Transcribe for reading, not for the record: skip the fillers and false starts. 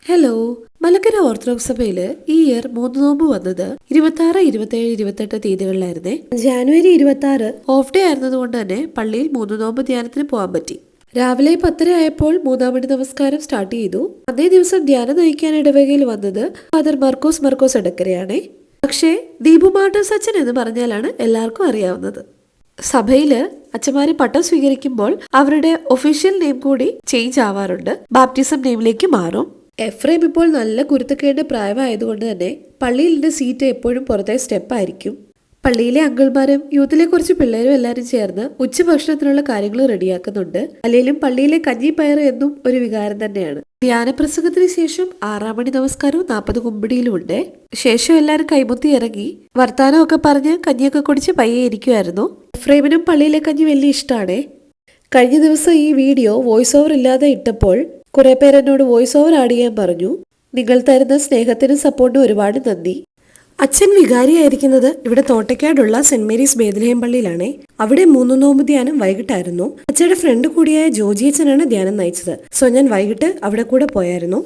Hello. Malankara orthodox സഭയില് ഈ year 3 നോമ്പ് വന്നത് 26, 27, 28 തീയതികളിലായിരുന്നേ. ജാനുവരി 26 ഓഫ് ഡേ ആയിരുന്നതുകൊണ്ട് തന്നെ പള്ളിയിൽ 3 നോമ്പ് ധ്യാനത്തിന് പോകാൻ പറ്റി. രാവിലെ 10:30 ആയപ്പോൾ 3-ാം മണി നമസ്കാരം സ്റ്റാർട്ട് ചെയ്തു. അതേ ദിവസം ധ്യാനം നയിക്കാൻ ഇടവകയിൽ വന്നത് ഫാദർ മർക്കോസ് എടക്കരയാണേ. പക്ഷേ ദീപു മാർട്ടിൻസ് അച്ഛൻ എന്ന് പറഞ്ഞാലാണ് എല്ലാവർക്കും അറിയാവുന്നത്. സഭയില് അച്ഛന്മാര് പട്ടം സ്വീകരിക്കുമ്പോൾ അവരുടെ ഒഫീഷ്യൽ നെയിം കൂടി ചേഞ്ച് ആവാറുണ്ട്. ബാപ്റ്റിസം നെയിമിലേക്ക് മാറും. എഫ്രൈം ഇപ്പോൾ നല്ല കുരുത്തക്കേണ്ട പ്രായമായതുകൊണ്ട് തന്നെ പള്ളിയിലെ സീറ്റ് എപ്പോഴും പുറത്തെ സ്റ്റെപ്പായിരിക്കും. പള്ളിയിലെ അങ്കിൾമാരും യൂത്തിലെ കുറച്ച് പിള്ളേരും എല്ലാവരും ചേർന്ന് ഉച്ചഭക്ഷണത്തിനുള്ള കാര്യങ്ങൾ റെഡിയാക്കുന്നുണ്ട്. അല്ലെങ്കിലും പള്ളിയിലെ കഞ്ഞി പയർ എന്നും ഒരു വികാരം തന്നെയാണ്. ധ്യാനപ്രസംഗത്തിന് ശേഷം 6-ാം മണി നമസ്കാരവും 40 കുമ്പിടിയിലും ഉണ്ട്. ശേഷം എല്ലാവരും കൈമുത്തി ഇറങ്ങി വർത്താനമൊക്കെ പറഞ്ഞ് കഞ്ഞിയൊക്കെ കുടിച്ച് പയ്യെ ഇരിക്കുമായിരുന്നു. എഫ്രൈമിനും പള്ളിയിലെ കഞ്ഞി വലിയ ഇഷ്ടമാണേ. കഴിഞ്ഞ ദിവസം ഈ വീഡിയോ വോയിസ് ഓവർ ഇല്ലാതെ ഇട്ടപ്പോൾ കുറെ പേർ എന്നോട് വോയിസ് ഓവർ ആഡ് ചെയ്യാൻ പറഞ്ഞു. നിങ്ങൾ തരുന്ന സ്നേഹത്തിനും സപ്പോർട്ടിനും ഒരുപാട് നന്ദി. അച്ഛൻ വികാരിയായിരിക്കുന്നത് ഇവിടെ തോട്ടയ്ക്കാടുള്ള സെന്റ് മേരീസ് ബേത്ലഹേം പള്ളിയിലാണേ. അവിടെ 3 നോമ്പ് ധ്യാനം വൈകിട്ടായിരുന്നു. അച്ഛയുടെ ഫ്രണ്ട് കൂടിയായ ജോജി അച്ഛനാണ് ധ്യാനം നയിച്ചത്. സോ ഞാൻ വൈകിട്ട് അവിടെ കൂടെ പോയായിരുന്നു.